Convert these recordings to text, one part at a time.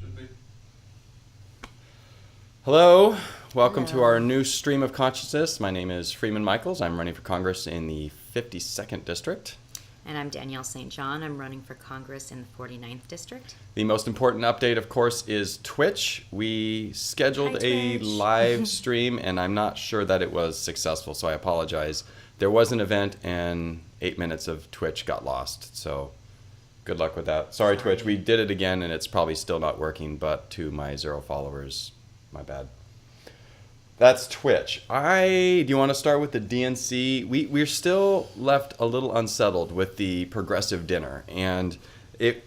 Should be. Hello, welcome to our new stream of consciousness. My name is Freeman Michaels. I'm running for Congress in the 52nd District. And I'm Danielle St. John. I'm running for Congress in the 49th District. The most important update, of course, is Twitch. We scheduled a live stream, and I'm not sure that it was successful, so I apologize. There was an event, and 8 minutes of Twitch got lost, so good luck with that. Sorry, Twitch. We did it again, and it's probably still not working, but to my 0 followers, my bad. That's Twitch. Do you want to start with the DNC? We're still left a little unsettled with the progressive dinner. And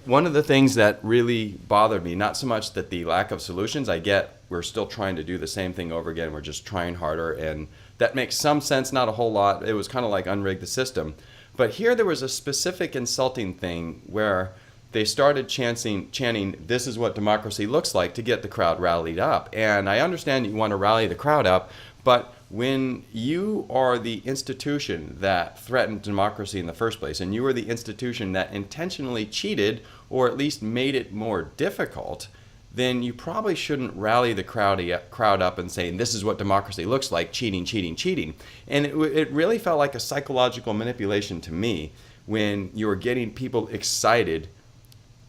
one of the things that really bothered me, not so much that the lack of solutions, I get we're still trying to do the same thing over again. We're just trying harder. And that makes some sense, not a whole lot. It was kind of like unrig the system. But here there was a specific insulting thing where they started chanting, this is what democracy looks like, to get the crowd rallied up. And I understand you want to rally the crowd up, but when you are the institution that threatened democracy in the first place, and you are the institution that intentionally cheated, or at least made it more difficult, then you probably shouldn't rally the crowd up and saying, this is what democracy looks like, cheating, cheating, cheating. And it really felt like a psychological manipulation to me when you were getting people excited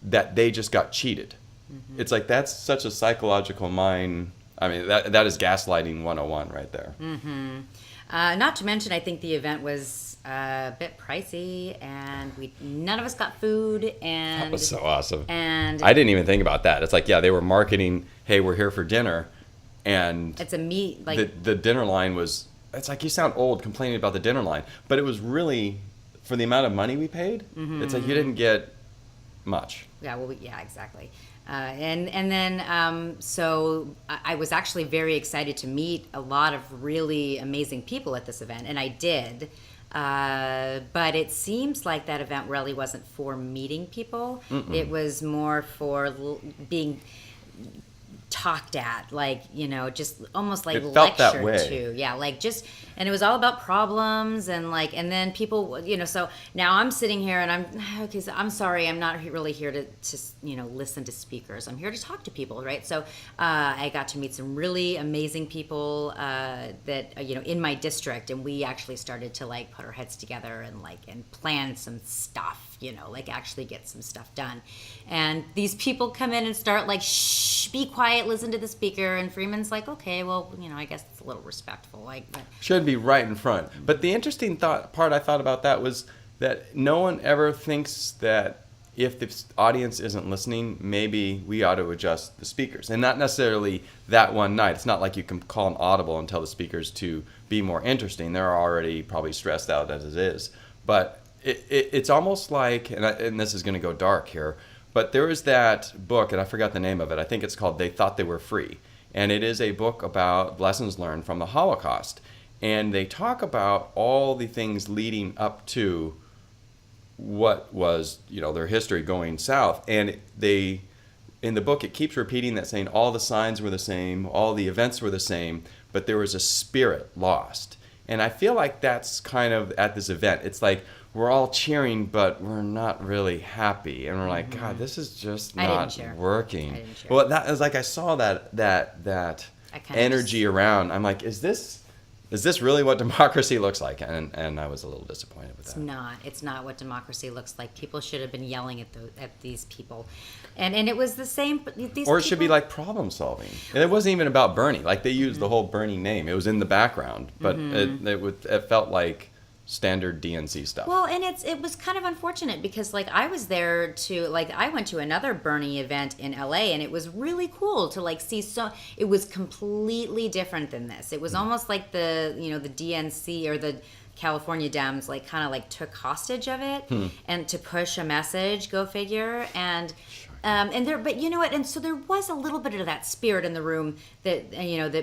that they just got cheated. Mm-hmm. It's like that's such a psychological mind. I mean, that is gaslighting 101 right there. Mm-hmm. Not to mention, I think the event was a bit pricey, and none of us got food. And that was so awesome. And I didn't even think about that. It's like, yeah, they were marketing, hey, we're here for dinner, and it's a meat like the dinner line was. It's like you sound old complaining about the dinner line, but it was really for the amount of money we paid. Mm-hmm. It's like you didn't get much. Yeah, well, yeah, exactly. And then so I was actually very excited to meet a lot of really amazing people at this event, and I did. But it seems like that event really wasn't for meeting people. Mm-mm. It was more for being talked at, like, you know, just almost like lectured to. Yeah, like just, and it was all about problems and like, and then people, you know, so now I'm sitting here and I'm sorry, I'm not really here to you know, listen to speakers. I'm here to talk to people, right? So I got to meet some really amazing people that, you know, in my district, and we actually started to like put our heads together and plan some stuff, you know, like actually get some stuff done. And these people come in and start like, shh, be quiet, listen to the speaker. And Freeman's like, okay, well, you know, I guess it's a little respectful. Like, should be right in front. But the interesting part I thought about that was that no one ever thinks that if the audience isn't listening, maybe we ought to adjust the speakers. And not necessarily that one night. It's not like you can call an audible and tell the speakers to be more interesting. They're already probably stressed out as it is. But it's almost like, and this is going to go dark here, but there is that book, and I forgot the name of it. I think it's called They Thought They Were Free. And it is a book about lessons learned from the Holocaust. And they talk about all the things leading up to what was, you know, their history going south. And in the book, it keeps repeating that, saying all the signs were the same, all the events were the same, but there was a spirit lost. And I feel like that's kind of at this event. It's like we're all cheering, but we're not really happy. And we're like, God, this is just not working. I didn't share. Well, that was like I saw that energy around. I'm like, is this really what democracy looks like? And I was a little disappointed with that. It's not what democracy looks like. People should have been yelling at these people. And it was the same. Or it should be like problem solving. And it wasn't even about Bernie. Like they used the whole Bernie name. It was in the background. But it felt like standard DNC stuff. Well, and it was kind of unfortunate because like I was there to like I went to another Bernie event in LA, and it was really cool to like see. So it was completely different than this. It was almost like the DNC or the California Dems like kind of like took hostage of it and to push a message, go figure. And but you know what? And so there was a little bit of that spirit in the room that,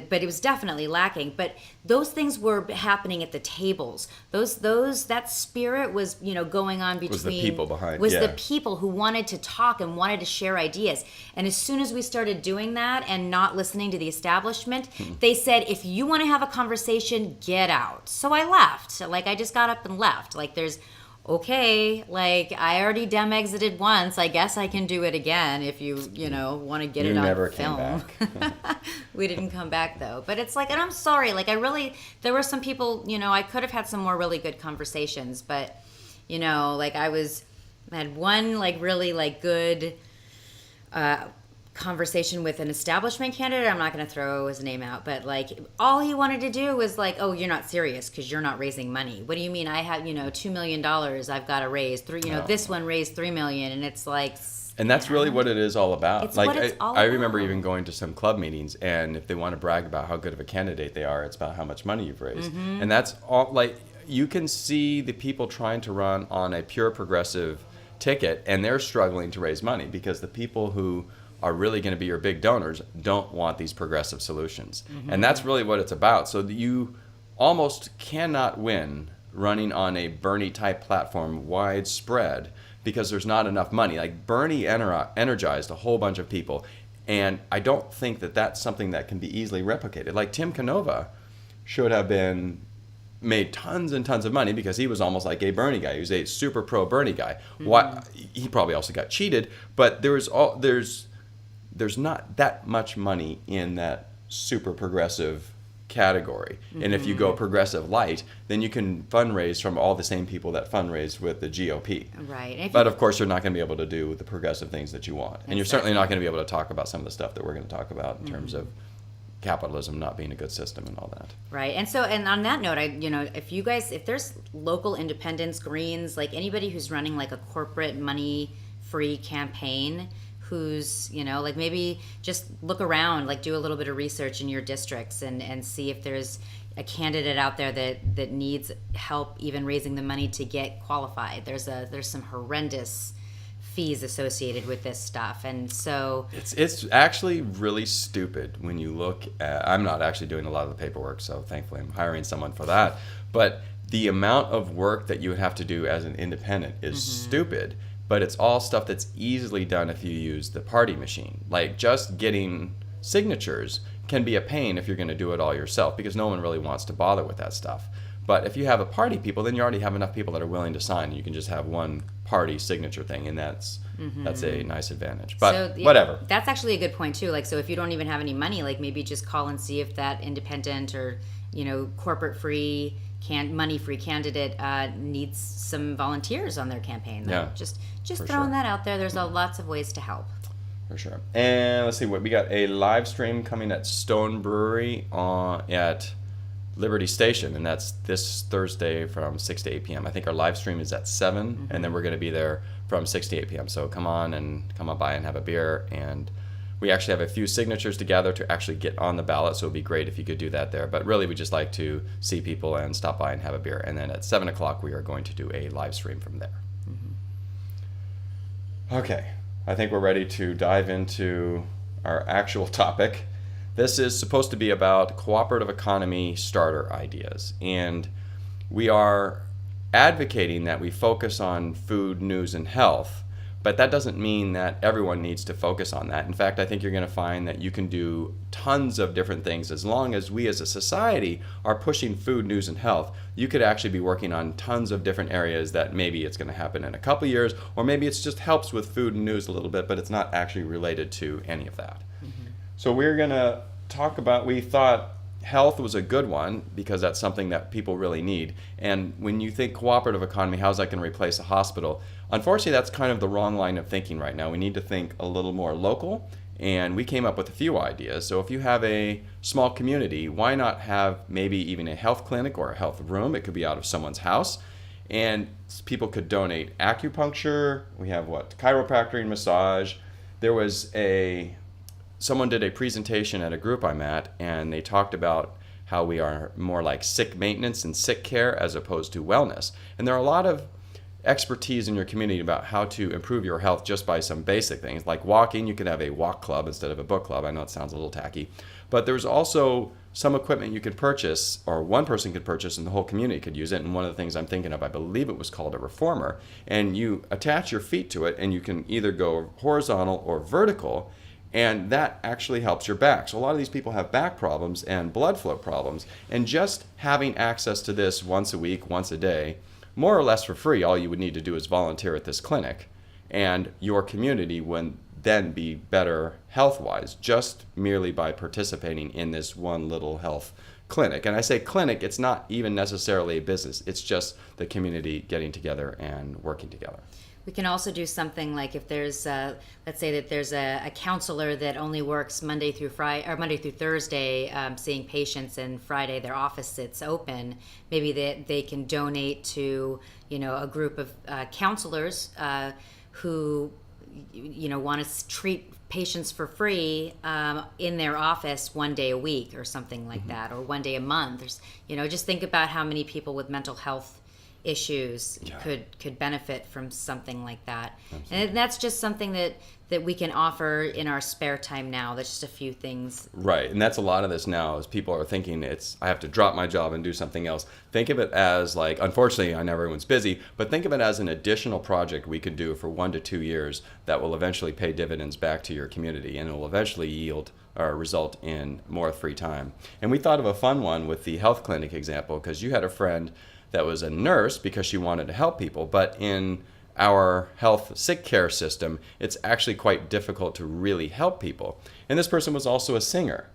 but it was definitely lacking. But those things were happening at the tables. That spirit was, going on between. Was the people behind. Was the people who wanted to talk and wanted to share ideas. And as soon as we started doing that and not listening to the establishment, they said, if you want to have a conversation, get out. So I left. Like I just got up and left. Like there's okay, like I already dumb exited once. I guess I can do it again if you know, want to get You it on never came film. back. We didn't come back though. But it's like, and I'm sorry, like there were some people, you know, I could have had some more really good conversations, but you know, like I had one like really like good conversation with an establishment candidate. I'm not going to throw his name out, but like all he wanted to do was like, oh, you're not serious because you're not raising money. What do you mean? I have, you know, $2 million I've got to raise three, you know, this one raised 3 million. And it's like, And that's really what it is all about. It's like what it's all I remember about. even going to some club meetings, and if they want to brag about how good of a candidate they are, it's about how much money you've raised. Mm-hmm. And that's all. Like, you can see the people trying to run on a pure progressive ticket, and they're struggling to raise money because the people who are really going to be your big donors don't want these progressive solutions. And that's really what it's about. So that you almost cannot win running on a Bernie type platform widespread because there's not enough money. Like Bernie energized a whole bunch of people, and I don't think that that's something that can be easily replicated. Like Tim Canova should have been made tons and tons of money because he was almost like a Bernie guy. He was a super pro Bernie guy. Why he probably also got cheated, but there's not that much money in that super progressive category. And if you go progressive light, then you can fundraise from all the same people that fundraise with the GOP. right. And if But of course, you're not going to be able to do the progressive things that you want. And you're certainly not going to be able to talk about some of the stuff that we're going to talk about in terms of capitalism not being a good system and all that. Right. And so, and on that note, if there's local independents, Greens, like anybody who's running like a corporate money free campaign, who's, you know, like maybe just look around, like do a little bit of research in your districts and see if there's a candidate out there that needs help even raising the money to get qualified. There's some horrendous fees associated with this stuff, and so It's actually really stupid when you look at. I'm not actually doing a lot of the paperwork, so thankfully I'm hiring someone for that. But the amount of work that you would have to do as an independent is stupid. But it's all stuff that's easily done if you use the party machine. Like just getting signatures can be a pain if you're going to do it all yourself because no one really wants to bother with that stuff. But if you have a party people, then you already have enough people that are willing to sign. You can just have one party signature thing, and that's a nice advantage. But so, yeah, whatever. That's actually a good point too. Like, so if you don't even have any money, like maybe just call and see if that independent or, you know, corporate free money free candidate needs some volunteers on their campaign. Yeah, just for throwing sure. that out there. There's lots of ways to help. For sure. And let's see what we got. A live stream coming at Stone Brewery at Liberty Station, and that's this Thursday from 6 to 8 p.m. I think our live stream is at 7, and then we're going to be there from 6 to 8 p.m. So come on by and have a beer. And we actually have a few signatures to gather to actually get on the ballot, so it would be great if you could do that there. But really, we just like to see people and stop by and have a beer. And then at 7 o'clock, we are going to do a live stream from there. Okay, I think we're ready to dive into our actual topic. This is supposed to be about cooperative economy starter ideas, and we are advocating that we focus on food, news, and health, but that doesn't mean that everyone needs to focus on that. In fact, I think you're going to find that you can do tons of different things as long as we as a society are pushing food, news, and health. You could actually be working on tons of different areas that maybe it's going to happen in a couple of years, or maybe it just helps with food and news a little bit, but it's not actually related to any of that. So we're going to talk about, we thought health was a good one because that's something that people really need. And when you think cooperative economy, how's that going to replace a hospital? Unfortunately, that's kind of the wrong line of thinking right now. We need to think a little more local, and we came up with a few ideas. So if you have a small community, why not have maybe even a health clinic or a health room? It could be out of someone's house, and people could donate acupuncture. We have chiropractic, massage. There was someone did a presentation at a group I'm at, and they talked about how we are more like sick maintenance and sick care as opposed to wellness. And there are a lot of expertise in your community about how to improve your health just by some basic things. Like walking, you could have a walk club instead of a book club. I know it sounds a little tacky. But there's also some equipment you could purchase, or one person could purchase, and the whole community could use it. And one of the things I'm thinking of, I believe it was called a reformer. And you attach your feet to it, and you can either go horizontal or vertical, and that actually helps your back. So a lot of these people have back problems and blood flow problems, and just having access to this once a week, once a day, more or less for free. All you would need to do is volunteer at this clinic, and your community would then be better health-wise just merely by participating in this one little health clinic. And I say clinic, it's not even necessarily a business. It's just the community getting together and working together. We can also do something like if there's, let's say that there's a counselor that only works Monday through Friday or Monday through Thursday, seeing patients, and Friday their office sits open. Maybe they can donate to, a group of counselors who, want to treat patients for free in their office one day a week or something like that, or one day a month. Or, just think about how many people with mental health issues could benefit from something like that. Absolutely. And that's just something that we can offer in our spare time now. That's just a few things. Right. And that's a lot of this now is people are thinking I have to drop my job and do something else. Think of it as like, unfortunately, I know everyone's busy, but think of it as an additional project we could do for 1 to 2 years that will eventually pay dividends back to your community, and it will eventually yield or result in more free time. And we thought of a fun one with the health clinic example, because you had a friend that was a nurse because she wanted to help people, but in our health sick care system, it's actually quite difficult to really help people. And this person was also a singer.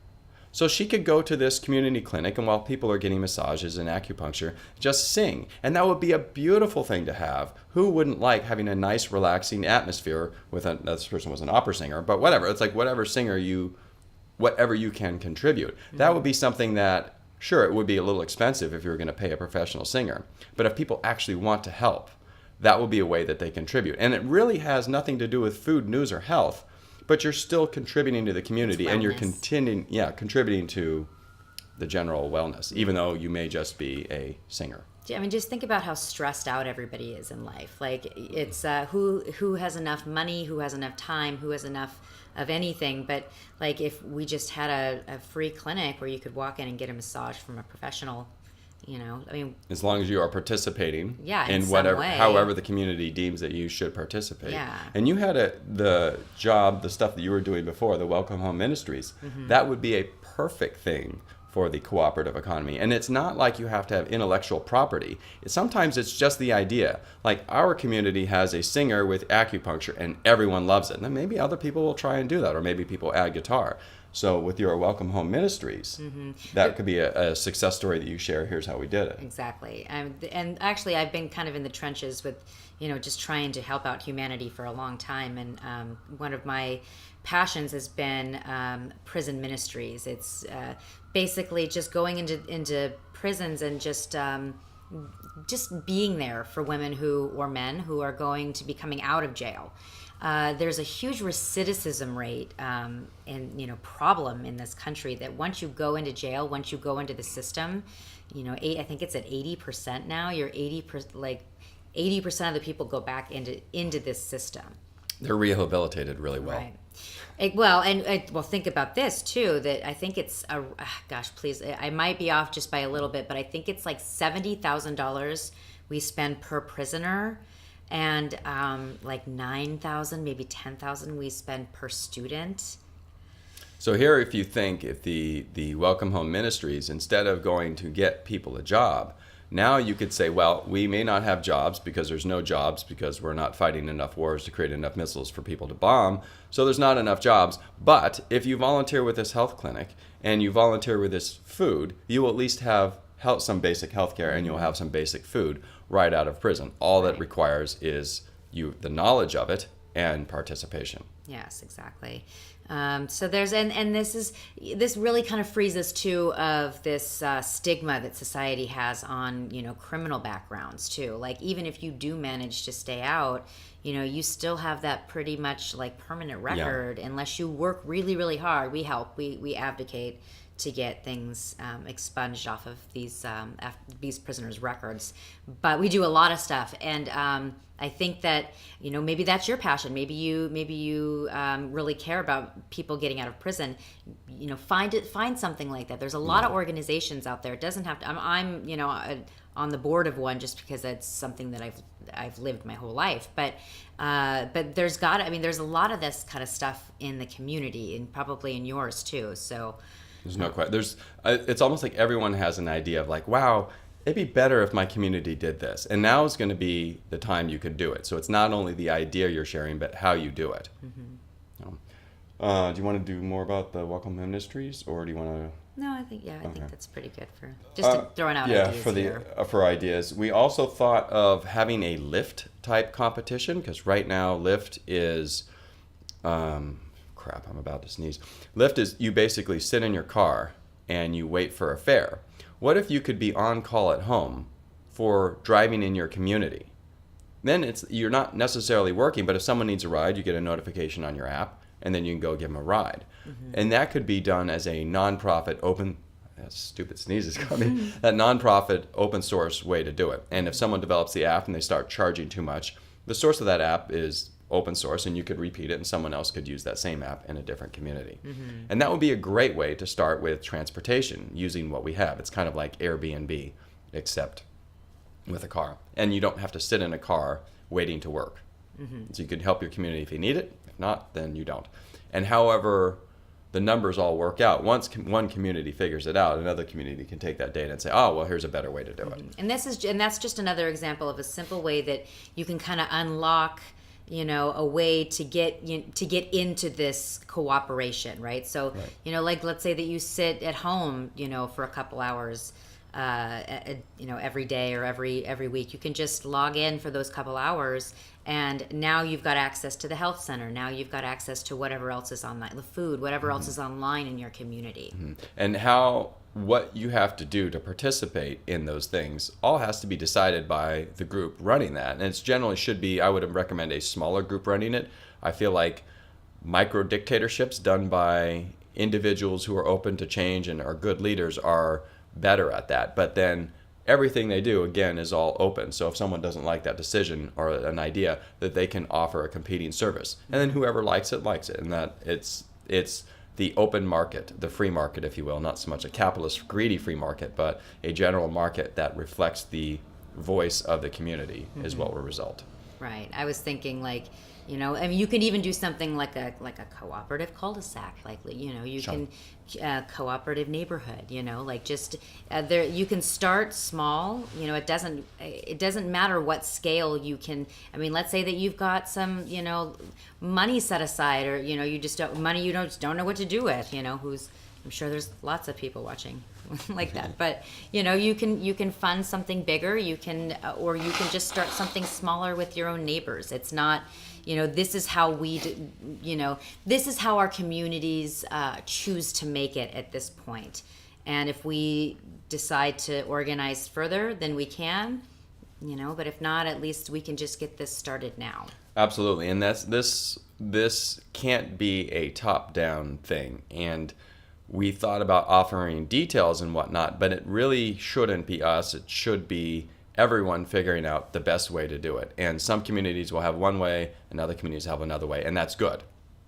So she could go to this community clinic, and while people are getting massages and acupuncture, just sing. And that would be a beautiful thing to have. Who wouldn't like having a nice, relaxing atmosphere with this person was an opera singer, but whatever. It's like whatever you can contribute. Mm-hmm. That would be something that, sure, it would be a little expensive if you were going to pay a professional singer. But if people actually want to help, that will be a way that they contribute. And it really has nothing to do with food, news, or health, but you're still contributing to the community, and you're contributing to the general wellness, even though you may just be a singer. I mean, just think about how stressed out everybody is in life. Like, it's who has enough money, who has enough time, who has enough of anything. But like, if we just had a free clinic where you could walk in and get a massage from a professional, I mean, as long as you are participating in whatever, way. however the community deems that you should participate. Yeah. And you had the stuff that you were doing before, the Welcome Home Ministries. Mm-hmm. That would be a perfect thing for the cooperative economy. And it's not like you have to have intellectual property. Sometimes it's just the idea. Like, our community has a singer with acupuncture and everyone loves it. And then maybe other people will try and do that, or maybe people add guitar. So with your Welcome Home Ministries, mm-hmm. that could be a success story that you share. Here's how we did it. Exactly. And actually, I've been kind of in the trenches with, just trying to help out humanity for a long time. And one of my passions has been prison ministries. It's basically just going into prisons and just being there for women or men who are going to be coming out of jail. There's a huge recidivism rate and problem in this country that once you go into jail, once you go into the system, I think it's at 80% now. You're 80% of the people go back into this system. They're rehabilitated really well. Right. Think about this too. That I think it's please, I might be off just by a little bit, but I think it's like $70,000 we spend per prisoner. And like 9,000, maybe 10,000 we spend per student. So here, if the Welcome Home Ministries, instead of going to get people a job, now you could say, well, we may not have jobs because there's no jobs because we're not fighting enough wars to create enough missiles for people to bomb. So there's not enough jobs. But if you volunteer with this health clinic and you volunteer with this food, you will at least have some basic health care, and you'll have some basic food right out of prison. All that requires is the knowledge of it and participation. Yes, exactly. So there's and this really kind of frees us too of this stigma that society has on criminal backgrounds too. Like, even if you do manage to stay out, you still have that pretty much like permanent record unless you work really, really hard. We advocate to get things expunged off of these prisoners' records, but we do a lot of stuff, and I think that maybe that's your passion. Maybe you really care about people getting out of prison. Find something like that. There's a lot of organizations out there. It doesn't have to. I'm on the board of one just because it's something that I've lived my whole life. But there's a lot of this kind of stuff in the community, and probably in yours too. So. There's no question. It's almost like everyone has an idea of like, wow, it'd be better if my community did this. And now is going to be the time you could do it. So it's not only the idea you're sharing, but how you do it. Do you want to do more about the Welcome Ministries, or do you want to? No, I think I Okay. think that's pretty good for just to throwing out ideas for the here. For ideas. We also thought of having a lift type competition, because right now lift is, crap, I'm about to sneeze. Lift is you basically sit in your car and you wait for a fare. What if you could be on call at home for driving in your community? Then you're not necessarily working, but if someone needs a ride, you get a notification on your app, and then you can go give them a ride. And that could be done as a nonprofit open, that stupid sneeze is coming, that nonprofit open source way to do it. And if someone develops the app and they start charging too much, the source of that app is open source, and you could repeat it, and someone else could use that same app in a different community. And that would be a great way to start with transportation, using what we have. It's kind of like Airbnb, except with a car. And you don't have to sit in a car waiting to work. So you could help your community if you need it. If not, then you don't. And however the numbers all work out, once one community figures it out, another community can take that data and say, oh, well, here's a better way to do it. And that's just another example of a simple way that you can kind of unlock, a way to get into this cooperation, right? So, like let's say that you sit at home, for a couple hours, every day or every week. You can just log in for those couple hours, and now you've got access to the health center. Now you've got access to whatever else is online, the food, whatever else is online in your community. And what you have to do to participate in those things all has to be decided by the group running that. And it's generally should be, I would recommend a smaller group running it. I feel like micro dictatorships done by individuals who are open to change and are good leaders are better at that. But then everything they do, again, is all open. So if someone doesn't like that decision or an idea, that they can offer a competing service. And then whoever likes it, likes it. And that it's the open market, the free market, if you will, not so much a capitalist, greedy free market, but a general market that reflects the voice of the community is what will result. Right. I was thinking you can even do something like a cooperative cul-de-sac, you Sure. can cooperative neighborhood, there you can start small. It doesn't matter what scale you can. Let's say that you've got some money set aside, or you just don't know what to do with. I'm sure there's lots of people watching like that, but you can fund something bigger. You can or you can just start something smaller with your own neighbors. It's not. This is how this is how our communities choose to make it at this point. And if we decide to organize further, then we can, but if not, at least we can just get this started now. Absolutely. And this can't be a top-down thing. And we thought about offering details and whatnot, but it really shouldn't be us. It should be everyone figuring out the best way to do it. And some communities will have one way, and other communities have another way, and that's good.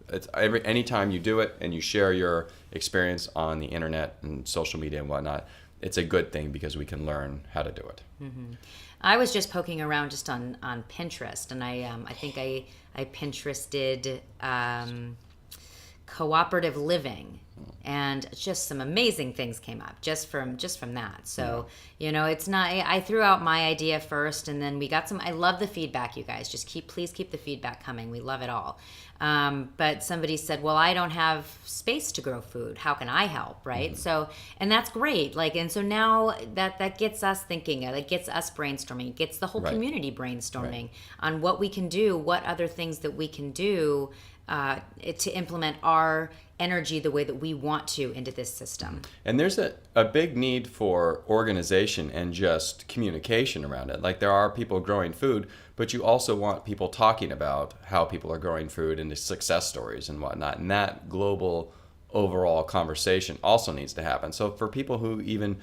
It's anytime you do it and you share your experience on the internet and social media and whatnot, it's a good thing because we can learn how to do it. I was just poking around just on Pinterest, and I think I Pinterested cooperative living, and just some amazing things came up just from that. So it's not, I threw out my idea first, and then we got some. I love the feedback, you guys. Please keep the feedback coming. We love it all. But somebody said, well, I don't have space to grow food. How can I help? Right. So, and that's great. And so now that gets us thinking, that gets us brainstorming, gets the whole community brainstorming on what we can do, what other things that we can do to implement our energy the way that we want to into this system. And there's a big need for organization and just communication around it. Like, there are people growing food, but you also want people talking about how people are growing food and the success stories and whatnot. And that global overall conversation also needs to happen. So for people who even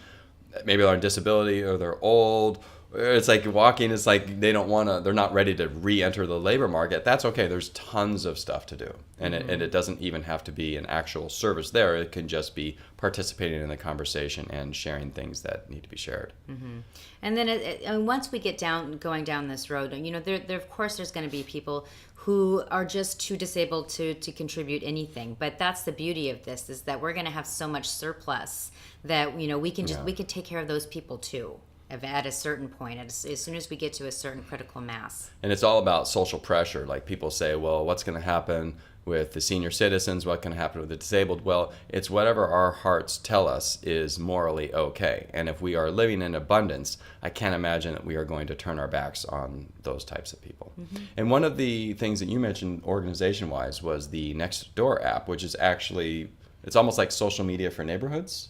maybe are on disability or they're old, it's like walking, it's like they're not ready to re-enter the labor market. That's okay. There's tons of stuff to do. And it doesn't even have to be an actual service there. It can just be participating in the conversation and sharing things that need to be shared. And then once we get going down this road, there of course there's going to be people who are just too disabled to contribute anything. But that's the beauty of this, is that we're going to have so much surplus that we can take care of those people too. at a certain point, as soon as we get to a certain critical mass. And it's all about social pressure. Like people say, well, what's going to happen with the senior citizens? What can happen with the disabled? Well, it's whatever our hearts tell us is morally okay. And if we are living in abundance, I can't imagine that we are going to turn our backs on those types of people. Mm-hmm. And one of the things that you mentioned organization-wise was the Nextdoor app, which is actually, it's almost like social media for neighborhoods.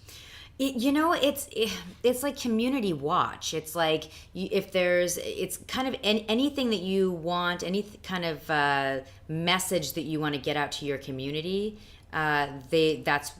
It's like community watch. It's like it's kind of anything that you want, any kind of message that you want to get out to your community. That's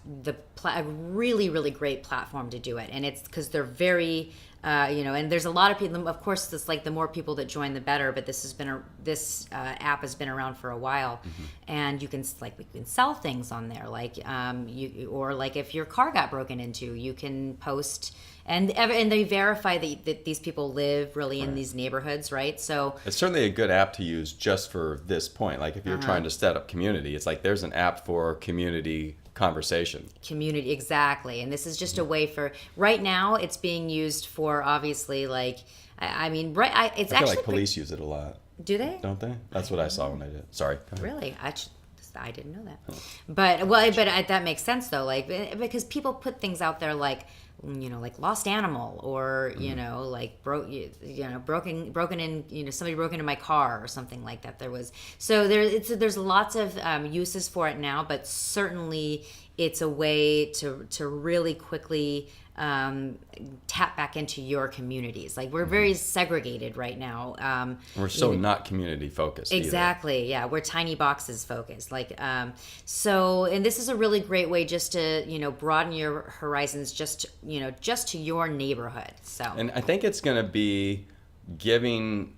a really, really great platform to do it, and it's because they're very. And there's a lot of people. Of course, it's like the more people that join, the better. But this app has been around for a while, mm-hmm. and we can sell things on there, or if your car got broken into, you can post, and they verify that these people live really in these neighborhoods, right? So it's certainly a good app to use just for this point. Like if you're trying to set up community, it's like there's an app for community conversation. Community, exactly. And this is just a way for, right now it's being used for, obviously, it's I feel actually like police use it a lot. Do they? Don't they? That's what I saw when I did. Sorry. Really? I didn't know that. But that makes sense though, because people put things out there like lost animal, or broken in, somebody broke into my car or something like that. There's lots of uses for it now, but certainly it's a way to really quickly tap back into your communities. Like we're very segregated right now. We're so not community focused. Exactly. Either. Yeah, we're tiny boxes focused. And this is a really great way just to broaden your horizons, just to your neighborhood. So. And I think it's going to be giving.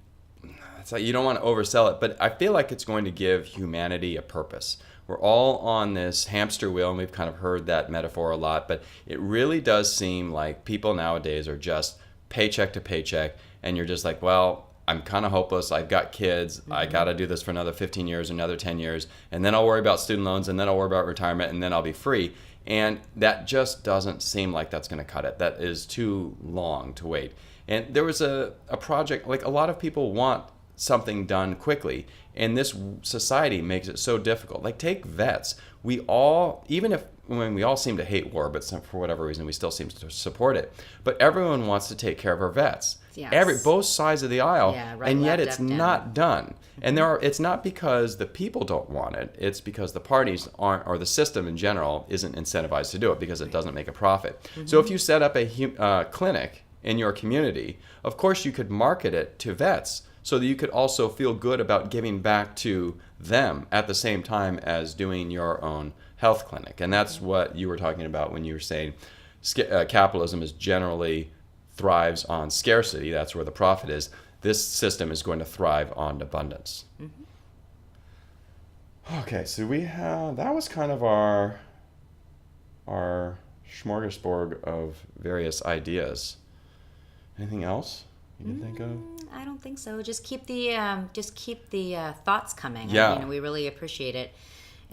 It's like you don't want to oversell it, but I feel like it's going to give humanity a purpose. We're all on this hamster wheel, and we've kind of heard that metaphor a lot, but it really does seem like people nowadays are just paycheck to paycheck, and you're just like, well, I'm kind of hopeless. I've got kids. Mm-hmm. I got to do this for another 15 years, another 10 years, and then I'll worry about student loans, and then I'll worry about retirement, and then I'll be free. And that just doesn't seem like that's going to cut it. That is too long to wait. And there was a project, like a lot of people want something done quickly, and this society makes it so difficult. Like take vets. We all, when we all seem to hate war, but for whatever reason we still seem to support it, but everyone wants to take care of our vets. Yes. Both sides of the aisle, right, and yet left, it's up, not done. And it's not because the people don't want it. It's because the parties aren't, or the system in general isn't incentivized to do it because it doesn't make a profit. Mm-hmm. So if you set up a clinic in your community, of course you could market it to vets, so that you could also feel good about giving back to them at the same time as doing your own health clinic. And that's what you were talking about when you were saying capitalism is generally thrives on scarcity. That's where the profit is. This system is going to thrive on abundance. Mm-hmm. Okay, so that was kind of our smorgasbord of various ideas. Anything else you can think of? I don't think so. Just keep the thoughts coming. Yeah. We really appreciate it.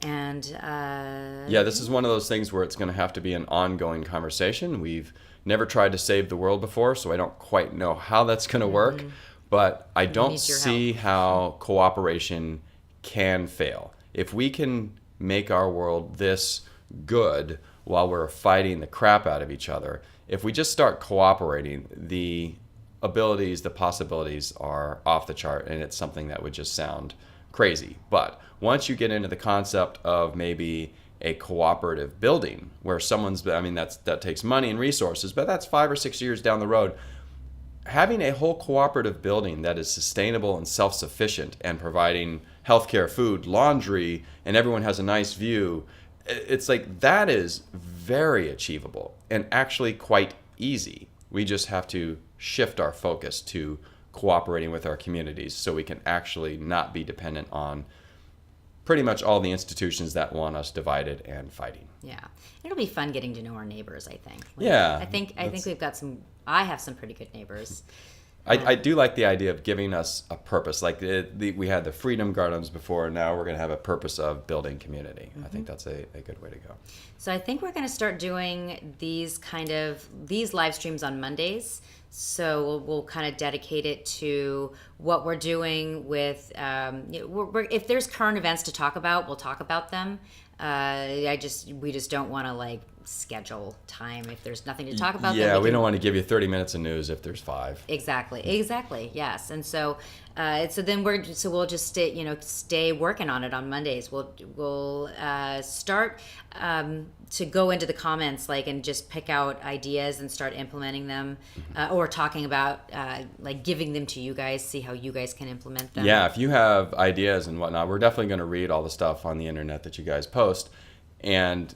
And this is one of those things where it's going to have to be an ongoing conversation. We've never tried to save the world before, so I don't quite know how that's going to work. Mm-hmm. But I don't see how cooperation can fail. If we can make our world this good while we're fighting the crap out of each other, if we just start cooperating, the abilities, the possibilities are off the chart, and it's something that would just sound crazy. But once you get into the concept of maybe a cooperative building where that takes money and resources, but that's 5 or 6 years down the road. Having a whole cooperative building that is sustainable and self-sufficient and providing healthcare, food, laundry, and everyone has a nice view, it's like that is very achievable and actually quite easy. We just have to shift our focus to cooperating with our communities so we can actually not be dependent on pretty much all the institutions that want us divided and fighting. Yeah. It'll be fun getting to know our neighbors, I think. Yeah. I think we've got I have some pretty good neighbors. I do like the idea of giving us a purpose. Like we had the Freedom Gardens before, now we're going to have a purpose of building community. I think that's a good way to go. So I think we're going to start doing these live streams on Mondays. So we'll kind of dedicate it to what we're doing with, if there's current events to talk about, we'll talk about them. We just don't want to like schedule time if there's nothing to talk about. Yeah, we don't want to give you 30 minutes of news if there's 5. Exactly. Yes, and so we'll just stay working on it on Mondays. We'll start to go into the comments and just pick out ideas and start implementing them, or talking about giving them to you guys, see how you guys can implement them. Yeah, if you have ideas and whatnot, we're definitely going to read all the stuff on the internet that you guys post, and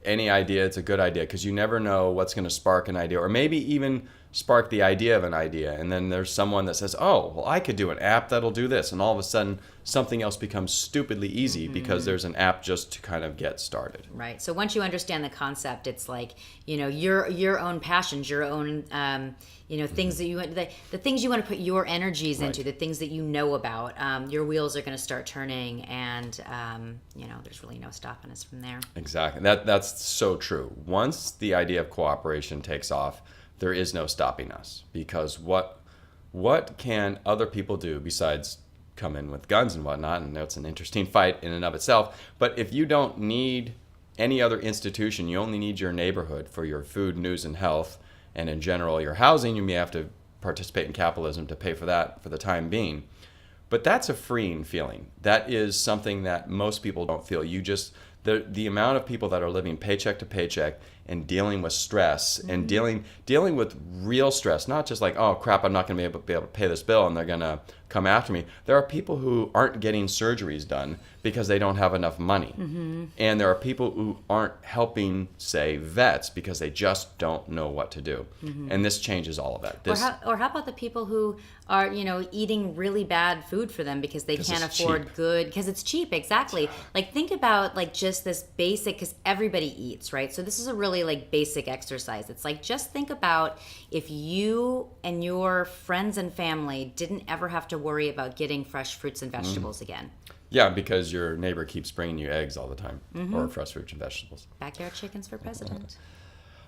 any idea, it's a good idea, because you never know what's going to spark an idea, or maybe even spark the idea of an idea, and then there's someone that says, oh, well, I could do an app that'll do this, and all of a sudden something else becomes stupidly easy because there's an app just to kind of get started. Right. So once you understand the concept, it's like, your own passions, your own things that the things you want to put your energies into, the things that you know about, your wheels are going to start turning, and there's really no stopping us from there. Exactly. That's so true. Once the idea of cooperation takes off, there is no stopping us, because what can other people do besides come in with guns and whatnot? And it's an interesting fight in and of itself. But if you don't need any other institution, you only need your neighborhood for your food, news, and health, and in general your housing. You may have to participate in capitalism to pay for that for the time being. But that's a freeing feeling. That is something that most people don't feel. The amount of people that are living paycheck to paycheck and dealing with stress and dealing with real stress, not just like, oh crap, I'm not going to be able to pay this bill and they're going to come after me. There are people who aren't getting surgeries done because they don't have enough money. And there are people who aren't helping, say, vets because they just don't know what to do. And this changes all of that. Or how about the people who are, eating really bad food for them because they can't afford good, because it's cheap. Exactly. Like, think about just this basic, because everybody eats, right? So this is a really basic exercise. It's just think about if you and your friends and family didn't ever have to worry about getting fresh fruits and vegetables again. Yeah, because your neighbor keeps bringing you eggs all the time, or fresh fruits and vegetables. Backyard chickens for president.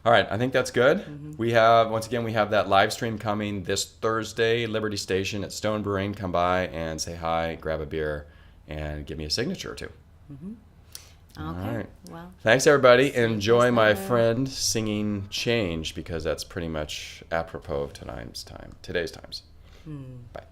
All right, I think that's good. We have that live stream coming this Thursday, Liberty Station at Stone Brewing. Come by and say hi, grab a beer, and give me a signature or two. Okay. All right. Well, thanks, everybody. Enjoy my friend singing Change, because that's pretty much apropos of today's times. Bye.